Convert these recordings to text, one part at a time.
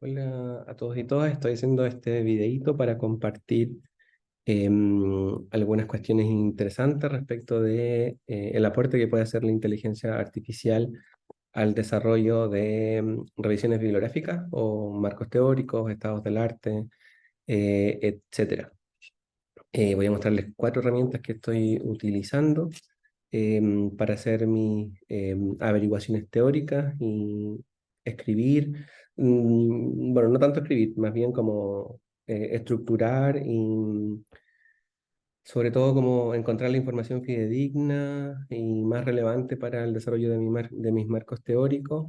Hola a todos y todas, estoy haciendo este videíto para compartir algunas cuestiones interesantes respecto de el aporte que puede hacer la inteligencia artificial al desarrollo de revisiones bibliográficas o marcos teóricos, estados del arte, etcétera. Voy a mostrarles 4 herramientas que estoy utilizando para hacer mis averiguaciones teóricas y escribir, bueno, no tanto escribir, más bien como estructurar y sobre todo como encontrar la información fidedigna y más relevante para el desarrollo de mis marcos teóricos.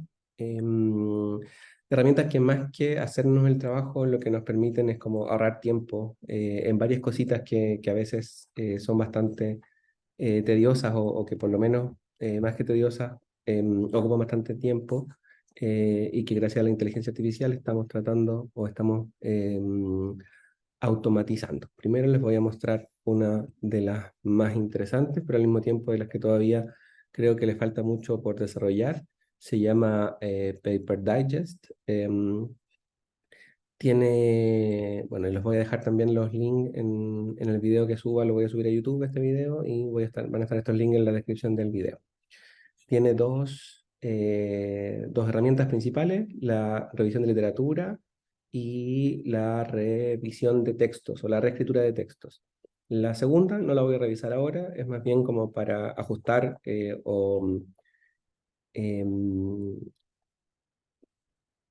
Herramientas que más que hacernos el trabajo, lo que nos permiten es como ahorrar tiempo en varias cositas que a veces son bastante tediosas o que por lo menos más que tediosas ocupan bastante tiempo y que gracias a la inteligencia artificial estamos tratando o estamos automatizando. Primero les voy a mostrar una de las más interesantes, pero al mismo tiempo de las que todavía creo que le falta mucho por desarrollar. Se llama Paper Digest. Bueno, y les voy a dejar también los links en el video que suba, lo voy a subir a YouTube este video y van a estar estos links en la descripción del video. Tiene dos herramientas principales, la revisión de literatura y la revisión de textos o la reescritura de textos. La segunda no la voy a revisar ahora, es más bien como para ajustar o em,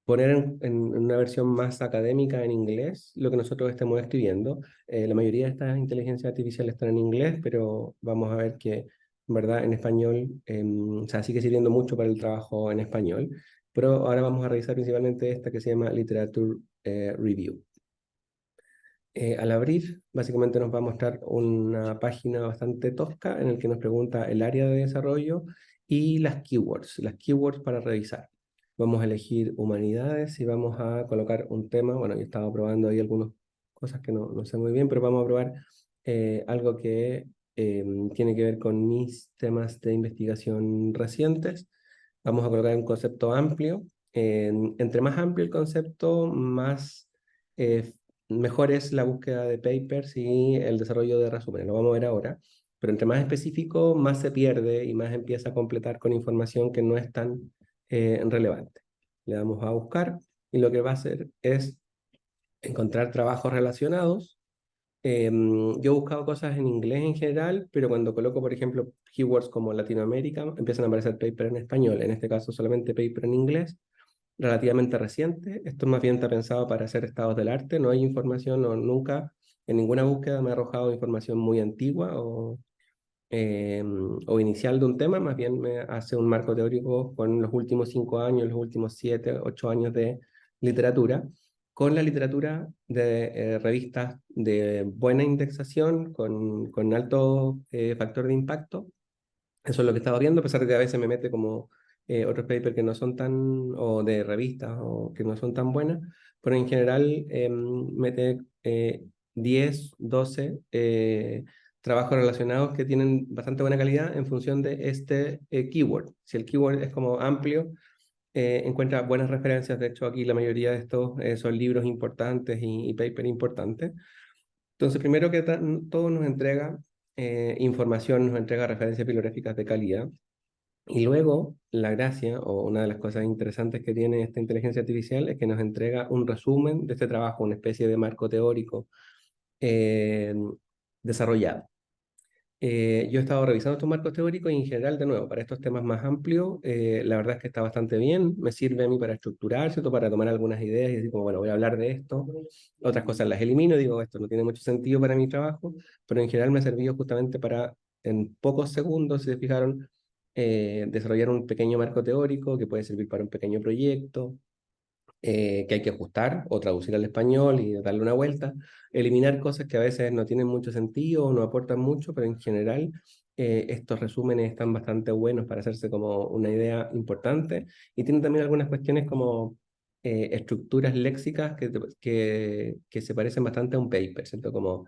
poner en una versión más académica en inglés lo que nosotros estemos escribiendo. La mayoría de estas inteligencias artificiales están en inglés, pero vamos a ver que, en verdad, en español, o sea, sigue sirviendo mucho para el trabajo en español, pero ahora vamos a revisar principalmente esta que se llama Literature Review. Al abrir, básicamente nos va a mostrar una página bastante tosca en la que nos pregunta el área de desarrollo y las keywords para revisar. Vamos a elegir humanidades y vamos a colocar un tema. Bueno, yo estaba probando ahí algunas cosas que no sé muy bien, pero vamos a probar algo que tiene que ver con mis temas de investigación recientes. Vamos a colocar un concepto amplio. Entre más amplio el concepto, más eh, mejor es la búsqueda de papers y el desarrollo de resúmenes. Lo vamos a ver ahora. Pero entre más específico, más se pierde y más empieza a completar con información que no es tan relevante. Le damos a buscar y lo que va a hacer es encontrar trabajos relacionados. Yo he buscado cosas en inglés en general, pero cuando coloco, por ejemplo, keywords como Latinoamérica, empiezan a aparecer paper en español. En este caso, solamente paper en inglés, relativamente reciente. Esto más bien está pensado para hacer estados del arte. No hay información o nunca en ninguna búsqueda me ha arrojado información muy antigua o inicial de un tema. Más bien me hace un marco teórico con los últimos 5 años, los últimos 7, 8 años de literatura, con la literatura de revistas de buena indexación, con alto factor de impacto. Eso es lo que estaba viendo, a pesar de que a veces me mete como otros papers que no son tan, o de revistas, o que no son tan buenas, pero en general mete 10, 12 trabajos relacionados que tienen bastante buena calidad en función de este keyword. Si el keyword es como amplio, encuentra buenas referencias. De hecho, aquí la mayoría de estos son libros importantes y papers importantes. Entonces, primero que todo nos entrega información, nos entrega referencias bibliográficas de calidad. Y luego, la gracia, o una de las cosas interesantes que tiene esta inteligencia artificial, es que nos entrega un resumen de este trabajo, una especie de marco teórico eh, desarrollado. Yo he estado revisando estos marcos teóricos y en general, de nuevo, para estos temas más amplios, la verdad es que está bastante bien, me sirve a mí para estructurar, ¿cierto? Para tomar algunas ideas y decir como, bueno, voy a hablar de esto, otras cosas las elimino, digo, esto no tiene mucho sentido para mi trabajo, pero en general me ha servido justamente para, en pocos segundos, si se fijaron, desarrollar un pequeño marco teórico que puede servir para un pequeño proyecto, que hay que ajustar o traducir al español y darle una vuelta, eliminar cosas que a veces no tienen mucho sentido o no aportan mucho, pero en general estos resúmenes están bastante buenos para hacerse como una idea importante y tienen también algunas cuestiones como estructuras léxicas que se parecen bastante a un paper, ¿cierto? Como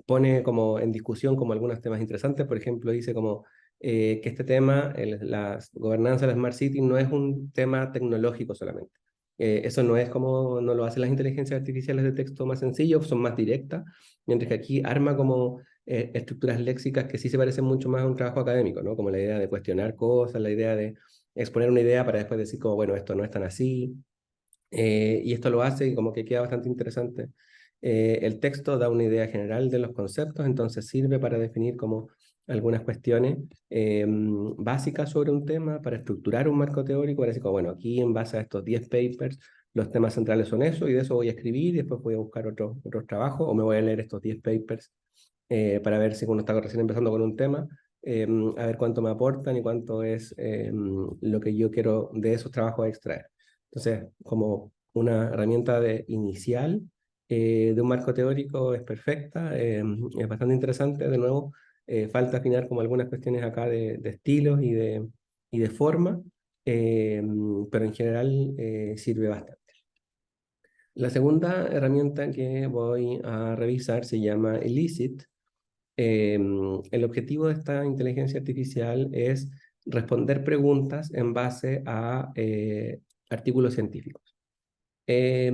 pone como en discusión como algunos temas interesantes, por ejemplo, dice como que este tema, la gobernanza de la Smart City, no es un tema tecnológico solamente. Eso no es como no lo hacen las inteligencias artificiales de texto más sencillo, son más directas, mientras que aquí arma como estructuras léxicas que sí se parecen mucho más a un trabajo académico, ¿no? Como la idea de cuestionar cosas, la idea de exponer una idea para después decir como, bueno, esto no es tan así, y esto lo hace y como que queda bastante interesante. El texto da una idea general de los conceptos, entonces sirve para definir como algunas cuestiones básicas sobre un tema, para estructurar un marco teórico, para decir, como, bueno, aquí en base a estos 10 papers, los temas centrales son eso, y de eso voy a escribir, y después voy a buscar otros trabajos, o me voy a leer estos 10 papers para ver si uno está recién empezando con un tema, a ver cuánto me aportan y cuánto es lo que yo quiero de esos trabajos extraer. Entonces, como una herramienta inicial de un marco teórico es perfecta, es bastante interesante. De nuevo, falta afinar como algunas cuestiones acá de estilos y de forma, eh, pero en general sirve bastante. La segunda herramienta que voy a revisar se llama Elicit. El objetivo de esta inteligencia artificial es responder preguntas en base a artículos científicos. He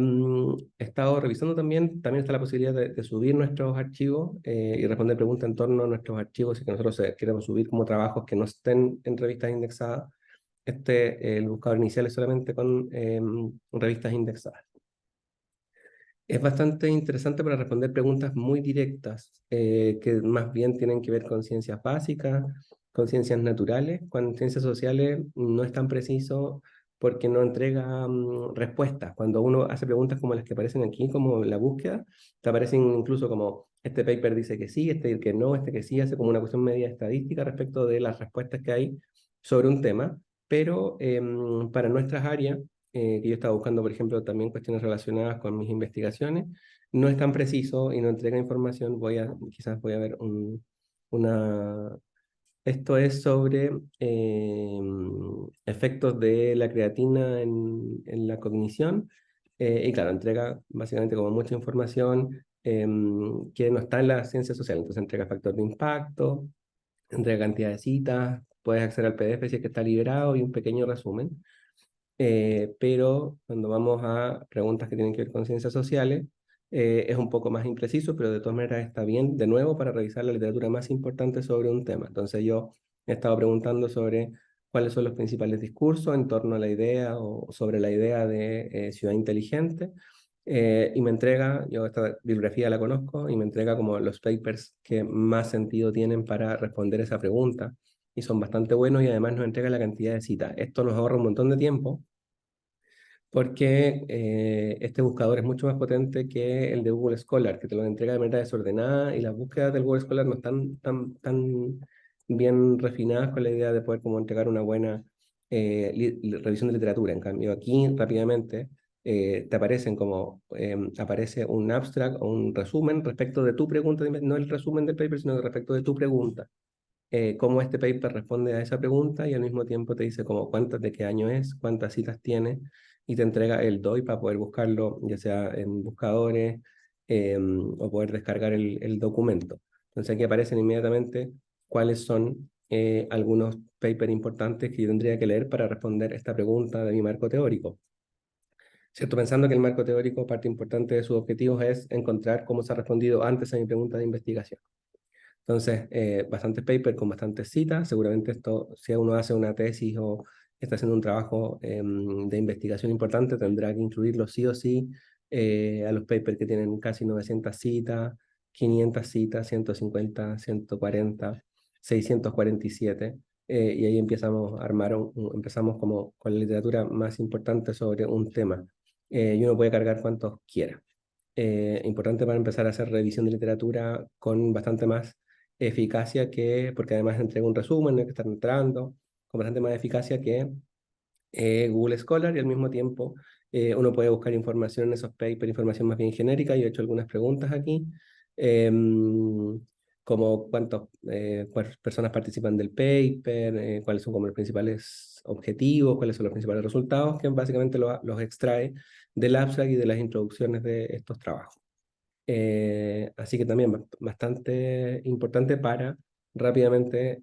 estado revisando también está la posibilidad de subir nuestros archivos y responder preguntas en torno a nuestros archivos si que nosotros queremos subir como trabajos que no estén en revistas indexadas. El buscador inicial es solamente con revistas indexadas. Es bastante interesante para responder preguntas muy directas, que más bien tienen que ver con ciencias básicas, con ciencias naturales. Con ciencias sociales no es tan preciso porque no entrega respuestas. Cuando uno hace preguntas como las que aparecen aquí, como la búsqueda, te aparecen incluso como este paper dice que sí, este que no, este que sí, hace como una cuestión media estadística respecto de las respuestas que hay sobre un tema. Pero para nuestras áreas que yo estaba buscando, por ejemplo, también cuestiones relacionadas con mis investigaciones, no es tan preciso y no entrega información. Quizás voy a ver una... Esto es sobre efectos de la creatina en la cognición. Y claro, entrega básicamente como mucha información que no está en la ciencia social. Entonces entrega factor de impacto, entrega cantidad de citas, puedes acceder al PDF si es que está liberado y un pequeño resumen. Pero cuando vamos a preguntas que tienen que ver con ciencias sociales, es un poco más impreciso, pero de todas maneras está bien, de nuevo, para revisar la literatura más importante sobre un tema. Entonces yo he estado preguntando sobre cuáles son los principales discursos en torno a la idea o sobre la idea de ciudad inteligente, y me entrega, yo esta bibliografía la conozco, y me entrega como los papers que más sentido tienen para responder esa pregunta y son bastante buenos y además nos entrega la cantidad de citas. Esto nos ahorra un montón de tiempo porque este buscador es mucho más potente que el de Google Scholar, que te lo entrega de manera desordenada y las búsquedas del Google Scholar no están tan bien refinadas con la idea de poder como entregar una buena revisión de literatura. En cambio, aquí rápidamente te aparecen como, aparece un abstract o un resumen respecto de tu pregunta, no el resumen del paper, sino respecto de tu pregunta, cómo este paper responde a esa pregunta y al mismo tiempo te dice como cuántas de qué año es, cuántas citas tiene y te entrega el DOI para poder buscarlo, ya sea en buscadores o poder descargar el documento. Entonces aquí aparecen inmediatamente cuáles son algunos papers importantes que yo tendría que leer para responder esta pregunta de mi marco teórico. ¿Cierto? Pensando que el marco teórico, parte importante de sus objetivos es encontrar cómo se ha respondido antes a mi pregunta de investigación. Entonces, bastantes papers con bastantes citas. Seguramente esto, si uno hace una tesis o está haciendo un trabajo de investigación importante, tendrá que incluirlo sí o sí a los papers que tienen casi 900 citas, 500 citas, 150, 140, 647. Y ahí empezamos a armar, empezamos como con la literatura más importante sobre un tema. Y uno puede cargar cuantos quiera. Importante para empezar a hacer revisión de literatura con bastante más eficacia porque además entrega un resumen, no hay que estar entrando, con bastante más eficacia que Google Scholar, y al mismo tiempo uno puede buscar información en esos papers, información más bien genérica. Yo he hecho algunas preguntas aquí, como cuántas personas participan del paper, cuáles son como los principales objetivos, cuáles son los principales resultados, que básicamente los extrae del abstract y de las introducciones de estos trabajos. Así que también bastante importante para rápidamente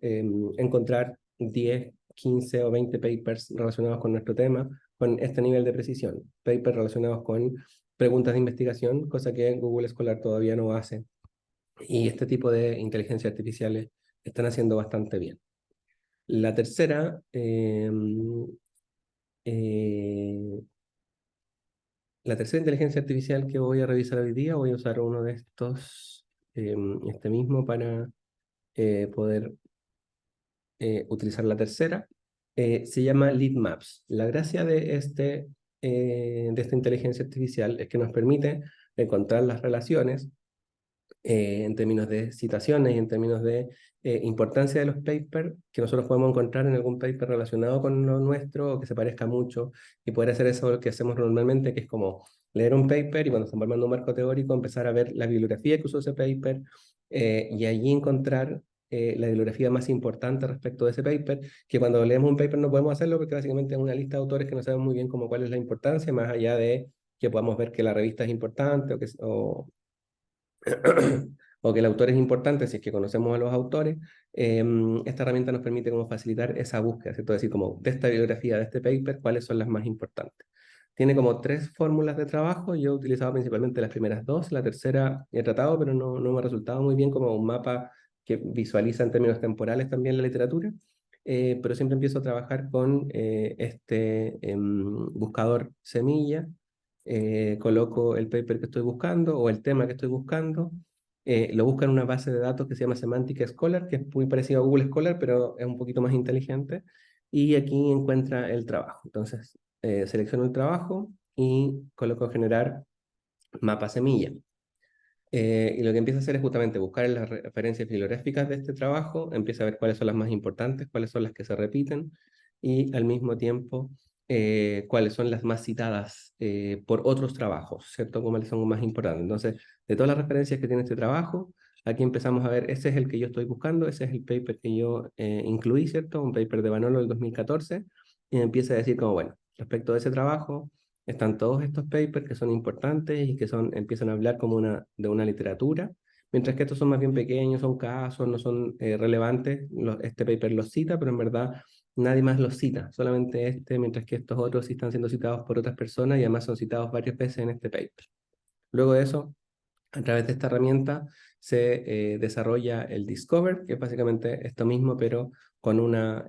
encontrar 10, 15 o 20 papers relacionados con nuestro tema, con este nivel de precisión. Papers relacionados con preguntas de investigación, cosa que Google Scholar todavía no hace. Y este tipo de inteligencia artificiales están haciendo bastante bien. La tercera, la tercera inteligencia artificial que voy a revisar hoy día, voy a usar uno de estos, este mismo, para poder utilizar la tercera. Se llama Lead Maps. La gracia de esta inteligencia artificial es que nos permite encontrar las relaciones en términos de citaciones y en términos de importancia de los papers que nosotros podemos encontrar en algún paper relacionado con lo nuestro o que se parezca mucho, y poder hacer eso que hacemos normalmente, que es como leer un paper y cuando estamos armando un marco teórico empezar a ver la bibliografía que usó ese paper y allí encontrar la bibliografía más importante respecto de ese paper, que cuando leemos un paper no podemos hacerlo porque básicamente es una lista de autores que no sabemos muy bien como cuál es la importancia, más allá de que podamos ver que la revista es importante o que el autor es importante, si es que conocemos a los autores. Esta herramienta nos permite como facilitar esa búsqueda, ¿cierto? Es decir, como de esta bibliografía, de este paper, cuáles son las más importantes. Tiene como 3 fórmulas de trabajo. Yo he utilizado principalmente las primeras 2, la tercera he tratado, pero no me ha resultado muy bien como un mapa que visualiza en términos temporales también la literatura. Pero siempre empiezo a trabajar con este buscador semilla. Coloco el paper que estoy buscando o el tema que estoy buscando, lo busco en una base de datos que se llama Semantic Scholar, que es muy parecido a Google Scholar, pero es un poquito más inteligente, y aquí encuentra el trabajo. Entonces, selecciono el trabajo y coloco generar mapa semilla. Y lo que empieza a hacer es justamente buscar en las referencias bibliográficas de este trabajo, empieza a ver cuáles son las más importantes, cuáles son las que se repiten, y al mismo tiempo cuáles son las más citadas por otros trabajos, ¿cierto? Cuáles son más importantes. Entonces, de todas las referencias que tiene este trabajo, aquí empezamos a ver, ese es el que yo estoy buscando, ese es el paper que yo incluí, ¿cierto? Un paper de Vanolo del 2014, y empieza a decir como, bueno, respecto de ese trabajo, están todos estos papers que son importantes y que empiezan a hablar como de una literatura, mientras que estos son más bien pequeños, son casos, no son relevantes. Este paper los cita, pero en verdad nadie más los cita, solamente este, mientras que estos otros sí están siendo citados por otras personas y además son citados varias veces en este paper. Luego de eso, a través de esta herramienta se desarrolla el Discover, que es básicamente esto mismo, pero con más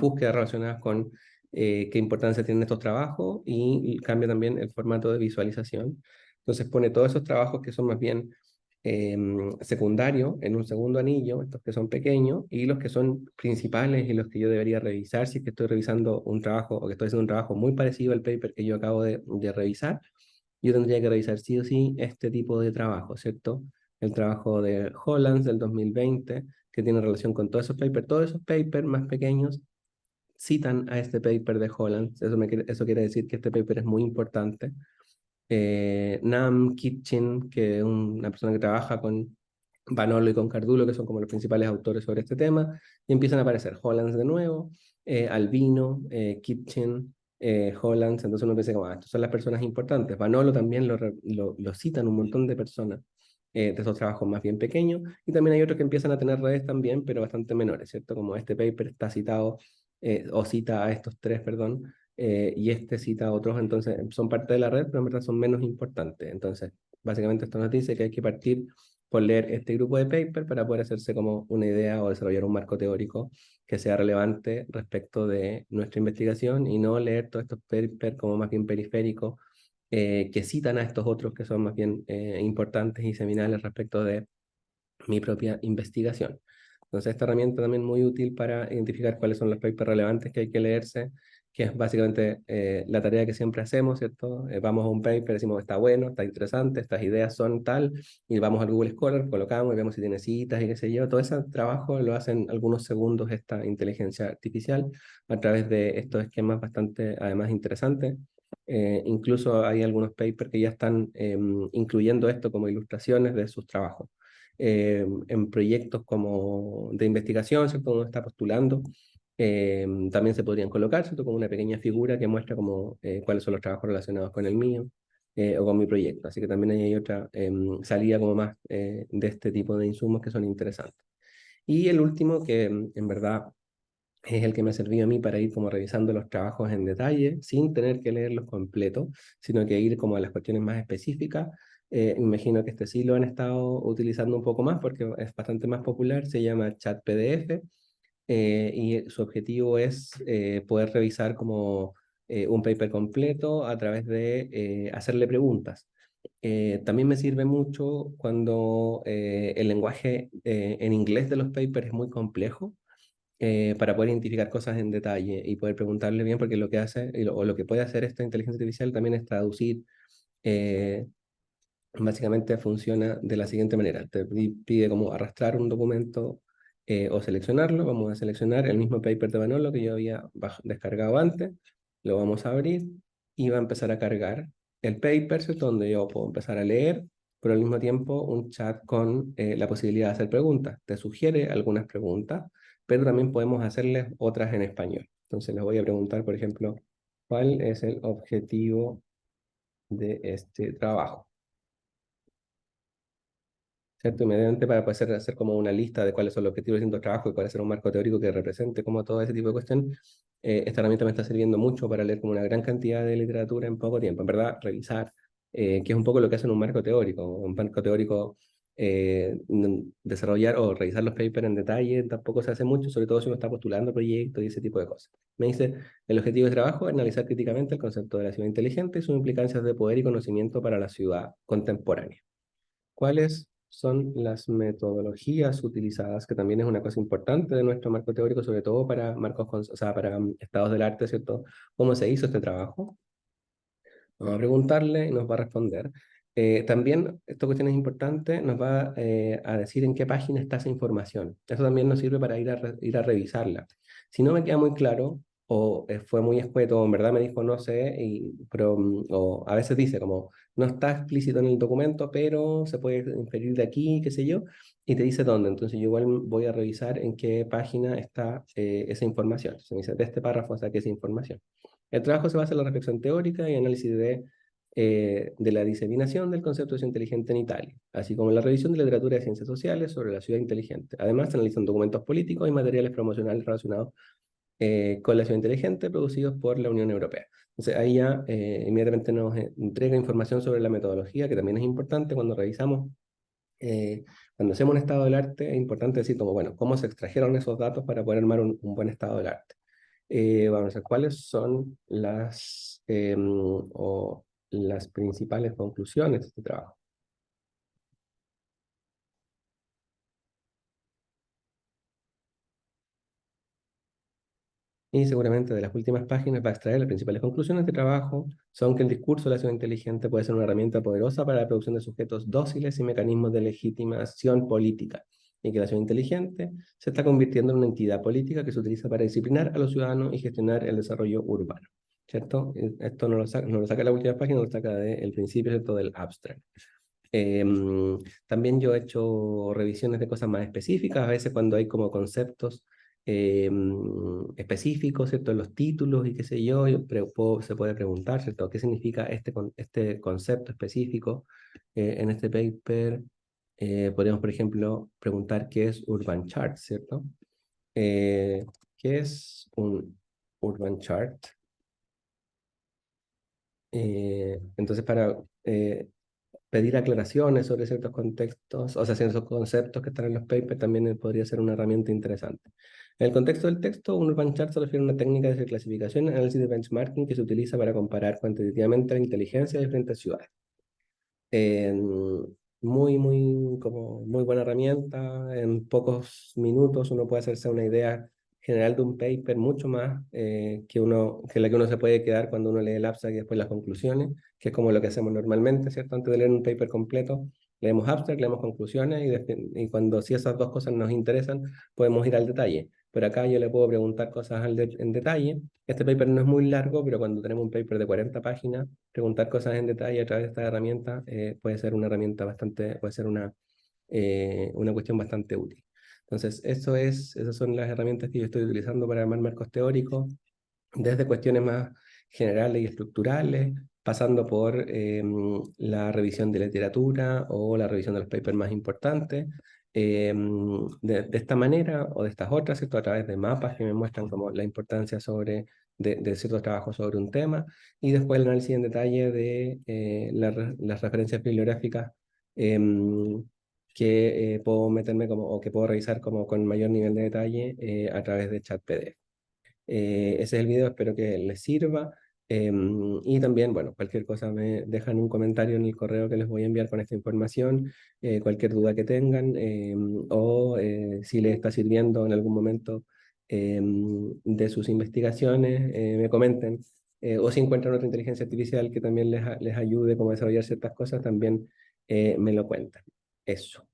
búsquedas relacionadas con qué importancia tienen estos trabajos, y cambia también el formato de visualización. Entonces pone todos esos trabajos que son más bien secundarios en un segundo anillo, estos que son pequeños, y los que son principales y los que yo debería revisar si es que estoy revisando un trabajo o que estoy haciendo un trabajo muy parecido al paper que yo acabo de revisar. Yo tendría que revisar sí o sí este tipo de trabajo, ¿cierto? El trabajo de Hollands del 2020, que tiene relación con todos esos papers más pequeños citan a este paper de Hollands. Eso quiere decir que este paper es muy importante. Nam Kitchen, que es una persona que trabaja con Vanolo y con Cardulo, que son como los principales autores sobre este tema, y empiezan a aparecer Hollands de nuevo, Albino, Kitchen, Hollands. Entonces uno piensa como, estas son las personas importantes. Vanolo también lo citan un montón de personas de esos trabajos más bien pequeños, y también hay otros que empiezan a tener redes también, pero bastante menores, ¿cierto? Como este paper está citado, o cita a estos 3, perdón, y este cita a otros, entonces son parte de la red, pero en verdad son menos importantes. Entonces, básicamente esto nos dice que hay que partir por leer este grupo de paper para poder hacerse como una idea o desarrollar un marco teórico que sea relevante respecto de nuestra investigación, y no leer todos estos papers como más bien periféricos que citan a estos otros que son más bien importantes y seminales respecto de mi propia investigación. Entonces, esta herramienta también muy útil para identificar cuáles son los papers relevantes que hay que leerse, que es básicamente la tarea que siempre hacemos, ¿cierto? Vamos a un paper, decimos, está bueno, está interesante, estas ideas son tal, y vamos al Google Scholar, colocamos y vemos si tiene citas y qué sé yo. Todo ese trabajo lo hacen algunos segundos esta inteligencia artificial a través de estos esquemas bastante, además, interesantes. Incluso hay algunos papers que ya están incluyendo esto como ilustraciones de sus trabajos en proyectos como de investigación, ¿cierto? Uno está postulando, también se podrían colocar, ¿cierto? Como una pequeña figura que muestra como, cuáles son los trabajos relacionados con el mío o con mi proyecto. Así que también hay otra salida como más de este tipo de insumos que son interesantes. Y el último, que en verdad es el que me ha servido a mí para ir como revisando los trabajos en detalle, sin tener que leerlos completos, sino que ir como a las cuestiones más específicas. Imagino que este sí lo han estado utilizando un poco más porque es bastante más popular, se llama Chat PDF, y su objetivo es poder revisar como un paper completo a través de hacerle preguntas. También me sirve mucho cuando el lenguaje en inglés de los papers es muy complejo, para poder identificar cosas en detalle y poder preguntarle bien, porque lo que hace, o lo que puede hacer esta inteligencia artificial también es traducir. eh, Básicamente funciona de la siguiente manera: te pide como arrastrar un documento o seleccionarlo. Vamos a seleccionar el mismo paper de Manolo que yo había descargado antes, lo vamos a abrir y va a empezar a cargar el paper, ¿cierto? Donde yo puedo empezar a leer, pero al mismo tiempo un chat con la posibilidad de hacer preguntas. Te sugiere algunas preguntas, pero también podemos hacerles otras en español. Entonces les voy a preguntar, por ejemplo, ¿cuál es el objetivo de este trabajo? ¿Cierto? Inmediatamente para poder hacer como una lista de cuáles son los objetivos de distintos trabajos y cuál es un marco teórico que represente como todo ese tipo de cuestiones. Esta herramienta me está sirviendo mucho para leer como una gran cantidad de literatura en poco tiempo. En verdad, revisar, que es un poco lo que hace en un marco teórico. Un marco teórico, desarrollar o revisar los papers en detalle tampoco se hace mucho, sobre todo si uno está postulando proyectos y ese tipo de cosas. Me dice, el objetivo de trabajo es analizar críticamente el concepto de la ciudad inteligente y sus implicancias de poder y conocimiento para la ciudad contemporánea. ¿Cuáles son las metodologías utilizadas? Que también es una cosa importante de nuestro marco teórico, sobre todo para marcos, o sea, para estados del arte, ¿cierto? ¿Cómo se hizo este trabajo? Vamos a preguntarle y nos va a responder. También, esta cuestión es importante, nos va a decir en qué página está esa información. Eso también nos sirve para ir a revisarla. Si no me queda muy claro, o fue muy escueto, o en verdad me dijo no sé, pero, o a veces dice como no está explícito en el documento, pero se puede inferir de aquí, qué sé yo, y te dice dónde. Entonces yo igual voy a revisar en qué página está esa información. Se me dice de este párrafo saqué esa información. El trabajo se basa en la reflexión teórica y análisis de la diseminación del concepto de ciudad inteligente en Italia, así como en la revisión de la literatura de ciencias sociales sobre la ciudad inteligente. Además, se analizan documentos políticos y materiales promocionales relacionados con la ciudad inteligente producidos por la Unión Europea. Entonces, ahí ya inmediatamente nos entrega información sobre la metodología, que también es importante cuando revisamos. Cuando hacemos un estado del arte, es importante decir como, bueno, cómo se extrajeron esos datos para poder armar un buen estado del arte. Vamos a ver cuáles son o las principales conclusiones de este trabajo. Y seguramente de las últimas páginas va a extraer las principales conclusiones de trabajo. Son que el discurso de la ciudad inteligente puede ser una herramienta poderosa para la producción de sujetos dóciles y mecanismos de legitimación política, y que la ciudad inteligente se está convirtiendo en una entidad política que se utiliza para disciplinar a los ciudadanos y gestionar el desarrollo urbano. ¿Cierto? Esto no lo saca la última página, lo saca del principio, ¿cierto? Del abstract. También yo he hecho revisiones de cosas más específicas, a veces cuando hay como conceptos específicos, ¿cierto? En los títulos y qué sé yo, se puede preguntar, ¿cierto? ¿Qué significa este concepto específico en este paper? Podemos, por ejemplo, preguntar qué es Urban Chart, ¿cierto? ¿Qué es un Urban Chart? Entonces, para pedir aclaraciones sobre ciertos contextos, o sea, ciertos conceptos que están en los papers, también podría ser una herramienta interesante. En el contexto del texto, un urban chart se refiere a una técnica de clasificación, análisis de benchmarking que se utiliza para comparar cuantitativamente la inteligencia de diferentes ciudades. Muy buena herramienta. En pocos minutos uno puede hacerse una idea general de un paper mucho más que la que uno se puede quedar cuando uno lee el abstract y después las conclusiones, que es como lo que hacemos normalmente, ¿cierto? Antes de leer un paper completo, leemos abstract, leemos conclusiones y cuando si esas dos cosas nos interesan, podemos ir al detalle. Pero acá yo le puedo preguntar cosas en detalle. Este paper no es muy largo, pero cuando tenemos un paper de 40 páginas, preguntar cosas en detalle a través de esta herramienta puede ser una herramienta bastante, puede ser una cuestión bastante útil. Entonces, esas son las herramientas que yo estoy utilizando para armar marcos teóricos, desde cuestiones más generales y estructurales, pasando por la revisión de literatura o la revisión de los papers más importantes, de esta manera o de estas otras, ¿cierto? A través de mapas que me muestran como la importancia de ciertos trabajos sobre un tema, y después el análisis en detalle de las referencias bibliográficas que puedo meterme o que puedo revisar como con mayor nivel de detalle a través de chat PDF. Ese es el video, espero que les sirva. Y también, bueno, cualquier cosa me dejan un comentario en el correo que les voy a enviar con esta información, cualquier duda que tengan, o si les está sirviendo en algún momento de sus investigaciones, me comenten. O si encuentran otra inteligencia artificial que también les ayude como a desarrollar ciertas cosas, también me lo cuentan. Eso.